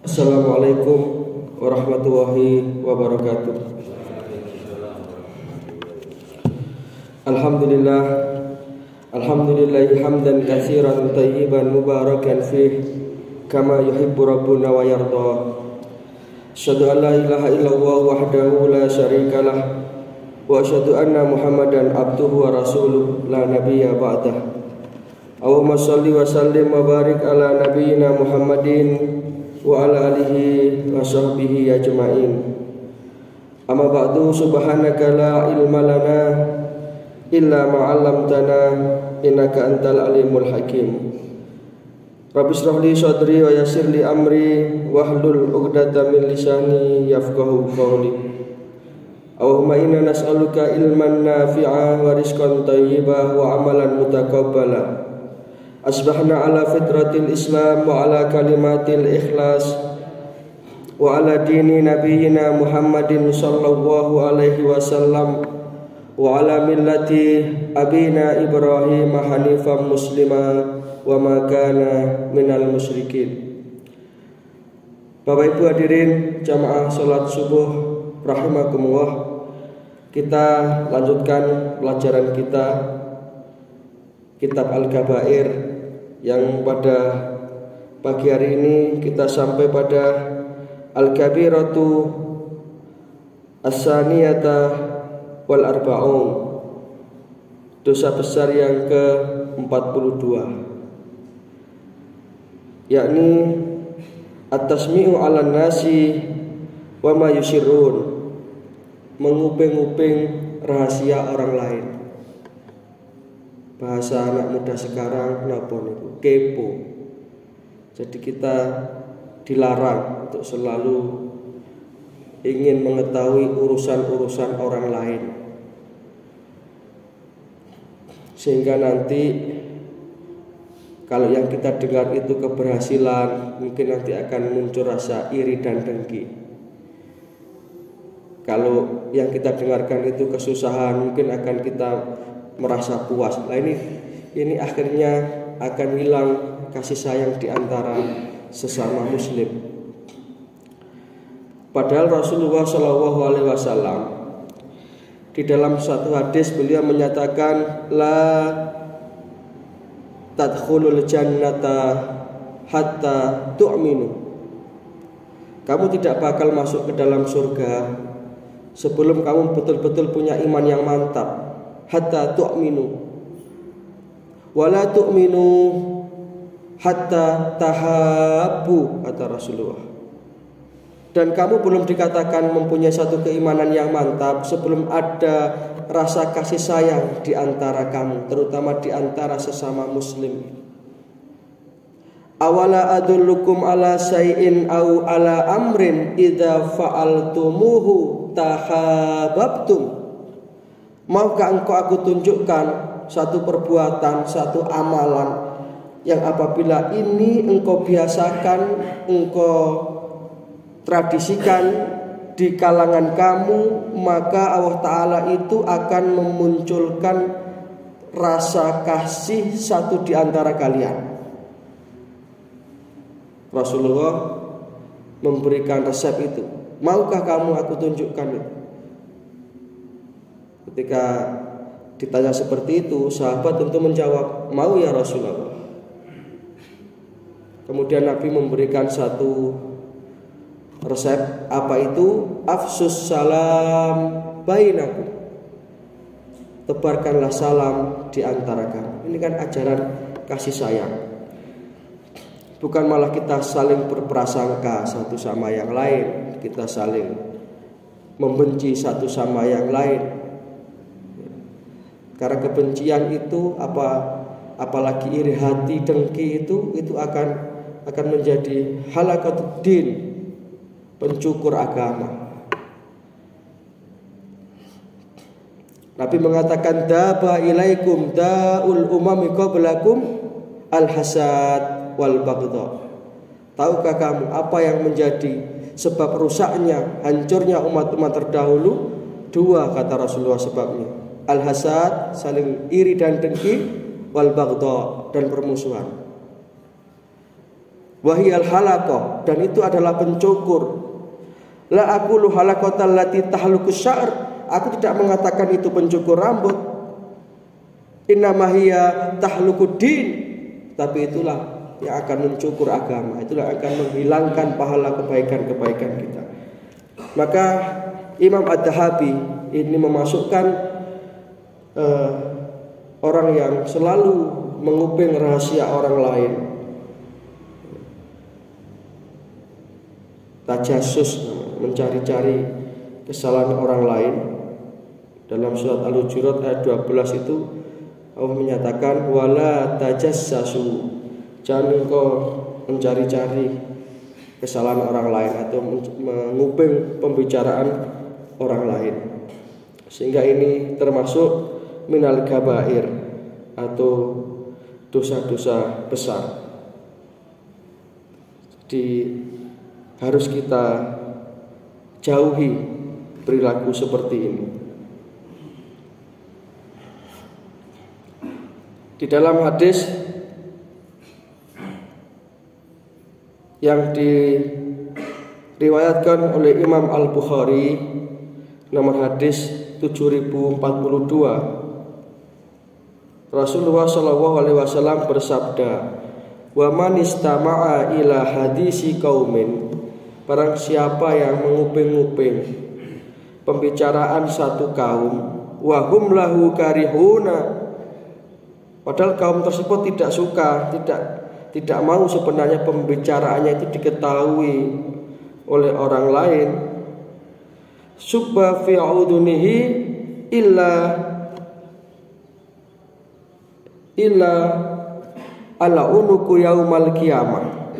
Assalamualaikum warahmatullahi wabarakatuh. Alhamdulillah, alhamdulillahi hamdan katsiran tayyiban mubarakan fih kama yuhibbu rabbuna wa yarda. Asyhadu an la ilaha illallah wahdahu la syarikalah wa asyhadu anna Muhammadan abduhu wa rasuluh la nabiyya ba'dah. Allahumma shalli wa sallim wa barik ala nabiyyina Muhammadin wa ala alihi wa sahbihi ajma'in. Amma ba'du, subhanaka la ilma lana illa ma 'allamtana innaka antal alimul hakim. Rabbi shrah li sadri wa yassir li amri wahlul 'uqdatam min lisani yafqahu qawli. Allahumma inna nas'aluka ilman nafi'a wa rizqan thayyiban wa amalan mutaqabbala. Asbahna ala fitratil Islam wa ala kalimatil ikhlas wa ala dini nabiyyina Muhammadin sallallahu alaihi wasallam wa ala millati abina Ibrahim hanifan muslima wa ma kana minal musyrikin. Bapak Ibu hadirin jamaah salat subuh rahimakumullah. Kita lanjutkan pelajaran kita Kitab Al-Kabair yang pada pagi hari ini kita sampai pada Al-Kabiratu As-Saniyata wal Arba'un, dosa besar yang ke-42, yakni at-tasmi'u 'alan nasi wa ma yusirrun, menguping-uping rahasia orang lain. Bahasa anak muda sekarang kenapa niku? Kepo. Jadi kita dilarang untuk selalu ingin mengetahui urusan-urusan orang lain, sehingga nanti kalau yang kita dengar itu keberhasilan, mungkin nanti akan muncul rasa iri dan dengki. Kalau yang kita dengarkan itu kesusahan, mungkin akan kita merasa puas. Nah ini akhirnya akan hilang kasih sayang di antara sesama muslim. Padahal Rasulullah SAW di dalam satu hadis beliau menyatakan la tadkhulul jannata hatta tu'minu. Kamu tidak bakal masuk ke dalam surga sebelum kamu betul-betul punya iman yang mantap. Hatta tu'minu wala tu'minu hatta tahabbu, kata Rasulullah. Dan kamu belum dikatakan mempunyai satu keimanan yang mantap sebelum ada rasa kasih sayang di antara kamu, terutama di antara sesama muslim. Awala adullukum ala syai'in au ala amrin idza fa'altumuhu tahabbtum. Maukah engkau aku tunjukkan satu perbuatan, satu amalan yang apabila ini engkau biasakan, engkau tradisikan di kalangan kamu, maka Allah Ta'ala itu akan memunculkan rasa kasih satu di antara kalian. Rasulullah memberikan resep itu. Maukah kamu aku tunjukkan itu? Ketika ditanya seperti itu, sahabat tentu menjawab, mau ya Rasulullah. Kemudian Nabi memberikan satu resep, apa itu? Afsus salam bainakum. Tebarkanlah salam di antara kamu. Ini kan ajaran kasih sayang. Bukan malah kita saling berprasangka satu sama yang lain, kita saling membenci satu sama yang lain. Karena kebencian itu apalagi iri hati, dengki itu akan menjadi halakatud din, pencukur agama. Nabi mengatakan daba ilaikum daul umami qablakum al-hasad wal baghdha. Tahukah kamu apa yang menjadi sebab rusaknya, hancurnya umat-umat terdahulu? Dua, kata Rasulullah, sebabnya. Al-hasad, saling iri dan dengki, wal baghdha, dan permusuhan. Wahiyal halaqah, dan itu adalah pencukur. La aqulu halaqatal lati tahluqus sya'r, aku tidak mengatakan itu pencukur rambut. Innama hiya tahluquddin, tapi itulah yang akan mencukur agama, itulah yang akan menghilangkan pahala kebaikan-kebaikan kita. Maka Imam Ad-Dhahabi ini memasukkan orang yang selalu menguping rahasia orang lain, tajassus, mencari-cari kesalahan orang lain. Dalam surat Al-Hujurat ayat 12 itu Allah menyatakan wala tajassasu, jangan kau mencari-cari kesalahan orang lain atau menguping pembicaraan orang lain. Sehingga ini termasuk minal kabair atau dosa-dosa besar. Jadi harus kita jauhi perilaku seperti ini. Di dalam hadis yang diriwayatkan oleh Imam Al-Bukhari nomor hadis 7042, Rasulullah SAW bersabda, wa man istama'a ila hadisi qaumin, barang siapa yang menguping-uping pembicaraan satu kaum, wa hum lahu karihuna, padahal kaum tersebut tidak suka, tidak mau sebenarnya pembicaraannya itu diketahui oleh orang lain. Subba fi udunihi illa ala unuku yaumal qiyamah.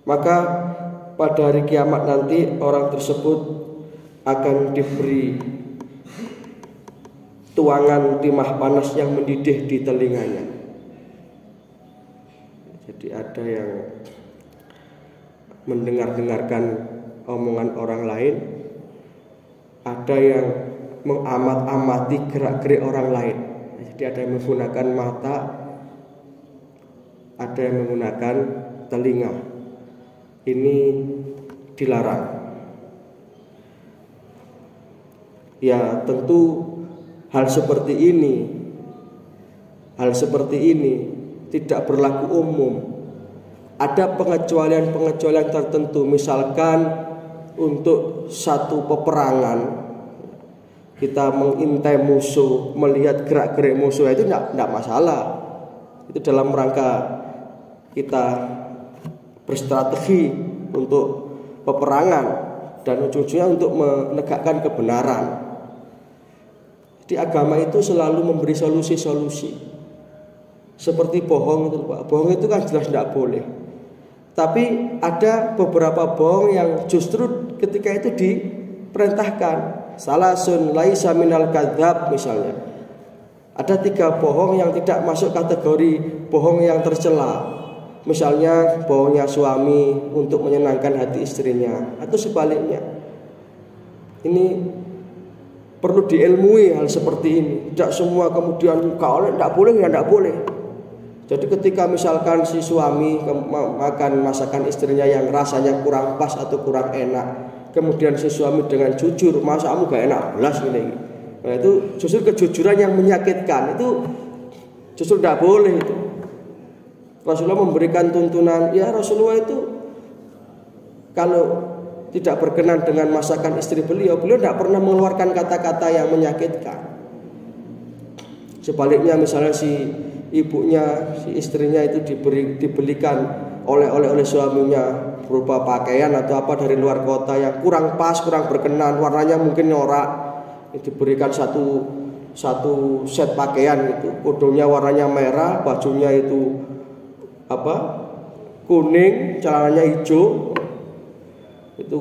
Maka pada hari kiamat nanti orang tersebut akan diberi tuangan timah panas yang mendidih di telinganya. Jadi ada yang mendengar-dengarkan omongan orang lain, ada yang mengamat-amati gerak-gerik orang lain. Jadi ada yang menggunakan mata, ada yang menggunakan telinga. Ini dilarang. Ya tentu hal seperti ini tidak berlaku umum. Ada pengecualian tertentu. Misalkan untuk satu peperangan kita mengintai musuh, melihat gerak-gerik musuh, itu tidak masalah. Itu dalam rangka kita berstrategi untuk peperangan dan ujung-ujungnya untuk menegakkan kebenaran. Di agama itu selalu memberi solusi-solusi. Seperti bohong itu, Pak. Bohong itu kan jelas tidak boleh. Tapi ada beberapa bohong yang justru ketika itu diperintahkan. Salasun laisa minal kadzab misalnya. Ada 3 bohong yang tidak masuk kategori bohong yang tercela. Misalnya bohongnya suami untuk menyenangkan hati istrinya, atau sebaliknya. Ini perlu diilmui hal seperti ini. Tidak semua kemudian kalau tidak boleh ya tidak boleh. Jadi ketika misalkan si suami makan masakan istrinya yang rasanya kurang pas atau kurang enak, kemudian si suami dengan jujur, masa kamu gak enak belas ini. Nah itu justru kejujuran yang menyakitkan. Itu justru tidak boleh itu. Rasulullah memberikan tuntunan, ya Rasulullah itu kalau tidak berkenan dengan masakan istri beliau tidak pernah mengeluarkan kata-kata yang menyakitkan. Sebaliknya misalnya si ibunya, si istrinya itu dibelikan oleh suaminya berupa pakaian atau apa dari luar kota yang kurang pas, kurang berkenan, warnanya mungkin norak, diberikan satu set pakaian itu, kodongnya warnanya merah, bajunya itu kuning, celananya hijau, itu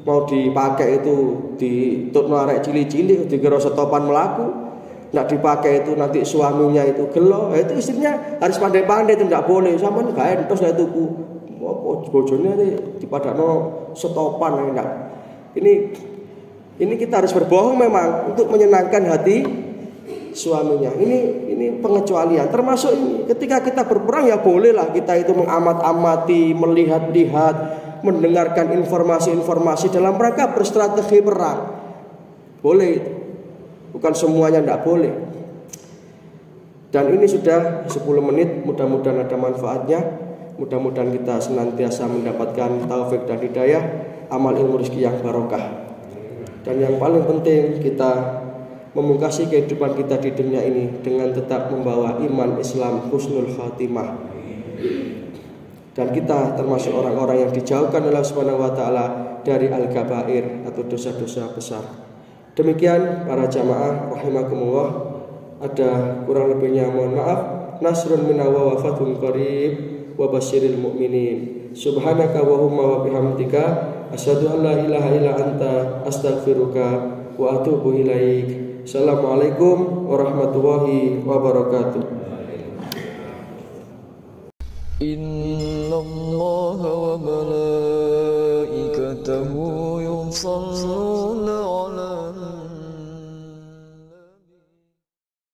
mau dipakai itu ditutno arek cili-cili dikira setopan melaku, nggak dipakai itu nanti suaminya itu gelo, itu istrinya harus pandai-pandai, itu nggak boleh, sama nggak entos lah itu bojone ini dipadakno setopan enggak. Ini kita harus berbohong memang untuk menyenangkan hati suaminya. Ini pengecualian. Termasuk ini ketika kita berperang ya bolehlah kita itu mengamat-amati, melihat-lihat, mendengarkan informasi-informasi dalam rangka berstrategi perang. Boleh itu. Bukan semuanya tidak boleh. Dan ini sudah 10 menit, mudah-mudahan ada manfaatnya. Mudah-mudahan kita senantiasa mendapatkan taufik dan hidayah, amal ilmu rezeki yang barokah. Dan yang paling penting kita memungkasi kehidupan kita di dunia ini dengan tetap membawa iman Islam husnul khatimah. Dan kita termasuk orang-orang yang dijauhkan oleh Allah Subhanahu wa taala dari al-kabair atau dosa-dosa besar. Demikian para jamaah rahimakumullah, ada kurang lebihnya mohon maaf. Nasrun minallah wa fathun qarib wa basyiril mu'minin. Subhanaka wa humma wa bihamdika asyhadu an la ilaha illa anta astaghfiruka wa atubu ilaik. Assalamualaikum warahmatullahi wabarakatuh. Innallaha wa malaikatahu yusholluna